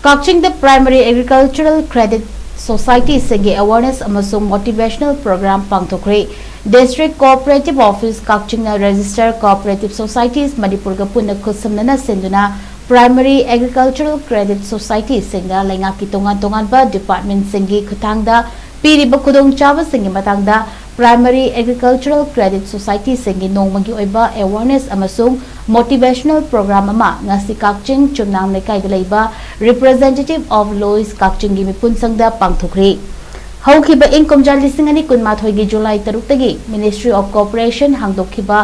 Kakching the Primary Agricultural Credit Society Shinggi Awareness Amashung Motivational Program PANGTHOKKHRE District Cooperative Office Kakching na Register Cooperative Societies Manipur ga punna khussamnana senduna Primary Agricultural Credit Society singda laingaki tongan ba Department Shinggi khutangda piriba khudong chaba singi matangda Primary Agricultural Credit Society Shinggi nongmagi oiba awareness amasung motivational program ama ngasi Kakching chunang lekai leiba representative of Lois Kakching gi mipun sangda PANGTHOKKHRE haukiba income jan lising ani kunma thoigi July 3 tagi Ministry of Corporation hangdokhiba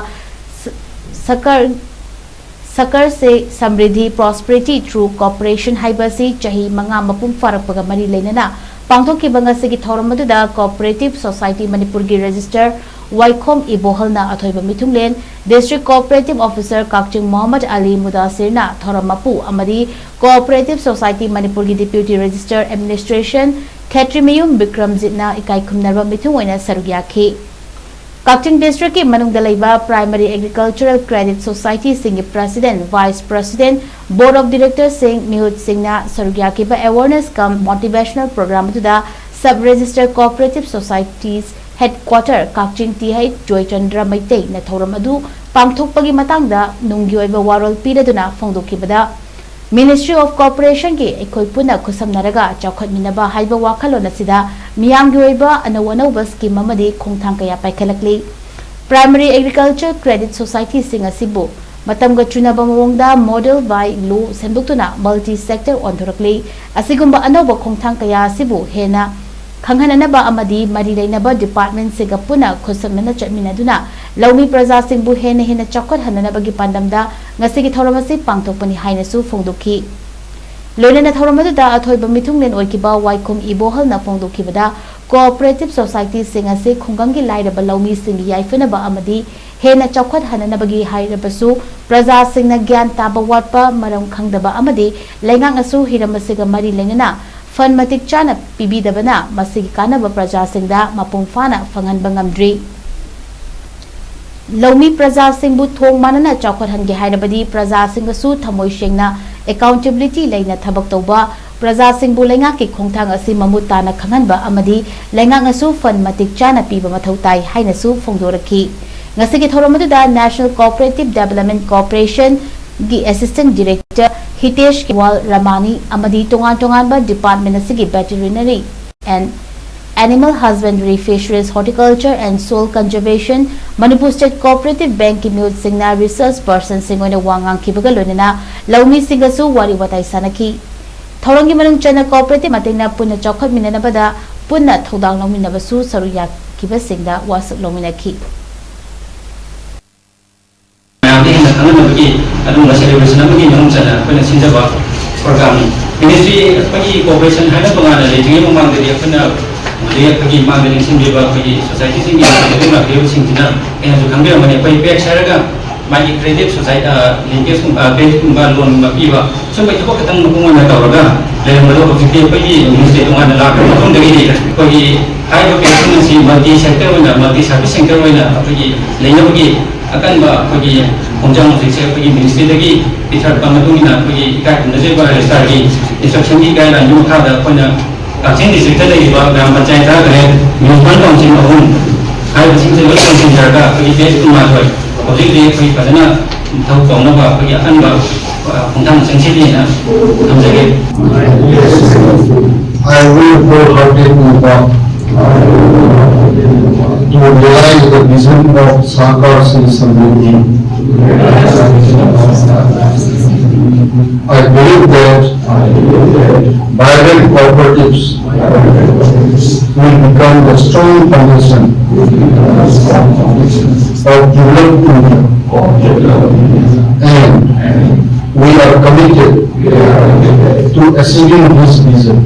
Sakar se Samriddhi Prosperity through Corporation haibasi chahi manga mapum farakpaga mari leinana PANGTHOKKHRE ngasigi thoram maduda Cooperative Society Manipur gi register Waikhom Ibohalna athoiba mithunglen District Cooperative Officer Kakching Mohammed Ali Mudasirna Thoramapu amadi Cooperative Society Manipur gi Deputy Register Administration Khetrimiyum Bikramjitna ikai khumnarba mithungoina sarugyakhi Kakching District ki manungda leiba Primary Agricultural Credit Society Singh President Vice President Board of Directors Singh Mihut Singhna sarugyakhi ba awareness kam motivational program tuda Sub Register Cooperative Societies Headquarter Kakching Tihai Joy Chandra Maitei na thoram adu pangthokpagi matangda nunggi oiba warol piraduna phongdokhibada Ministry of Corporation ki ekoi puna khusamnaraga chawkhatminaba haiba wakhalon asida miyamgi oiba anaw scheme amadi khongthang kaya paikhalakli Primary Agriculture Credit Society sing asibu matamga chunaba mawongda model by law semduktuna multi sector onthorakli asigumba anawba khongthang kaya asibu hena khanghananaba amadi mari leinaba department sega puna khosamna chatminaduna laumi praja singbu hena chakot hananaba gi pandamda ngasigi thoramasi pangthokpani hainasu phongdokhi loinana thoramada athoiba mithunglen oikiba waikhum ibohal na phongdokhibada cooperative society singase khungangi lairaba laumi singi yaifanaba amadi hena chakot hananaba gi hairabasu praja singna gyan taba watpa maram khangdaba amadi laingang asu hiramasiga mari leinana Fan matik chana pibidabana masigi kanaba praja singda mapung fana phanghanba ngamdri Laumi praja singbu thong manana chawkhat hange hairabadi praja singasu thamoi shengna accountability leina thabak tawba praja singbu lenga ki khongthang asi mamutana khanghanba amadi lenga ngasu fan matik chana piba mathau tai hainasu phongdorakhi ngasigi thoramadu da National Cooperative Development Corporation gi Assistant Director Hitesh Kiwal Ramani amadi tongan ba department asigi veterinary and animal husbandry fisheries horticulture and soil conservation Manipur State Cooperative Bank ki Mihut Singhna research person singoina wangang kibaga loinana laumi singasu wari watai sanaki thorangi manung chana cooperative matingna punna chawkhat minanabada punna thodang lauminabasu saruya kiba singda wasuk lauminaki adung celebration amagi manung chana puna sinjaba program ministry pagi cooperation hana pangana le jingi mamang de apna le pagi mangani sinjaba pagi society singi aduna beu singina en ju khangbe mane pai pek saraga magi credit society linkage kum bank kum loan ma piba so bai thok katang mukung na tawraga le mado objective pagi ministry tongana la thong de pagi hai do pe si multi sector na multi service sector na pagi leina pagi akan ba pagi Kongjang Officer pagi Ministry lagi pitar pamatungina pagi ikai kundaje ba register gi instruction gi kai lan yu khada pona Kakching district lagi ba gram panchayat ra kare municipal council ahun hai sing se wal council jarga pagi base kuma thoi object de pagi padana thau kauna ba pagi an ba kongjang sengsi na amjage I will wholeheartedly to realize the vision of Sakar Samriddhi. I believe that vibrant cooperatives will become the strong foundation of development and we are committed to achieving this vision.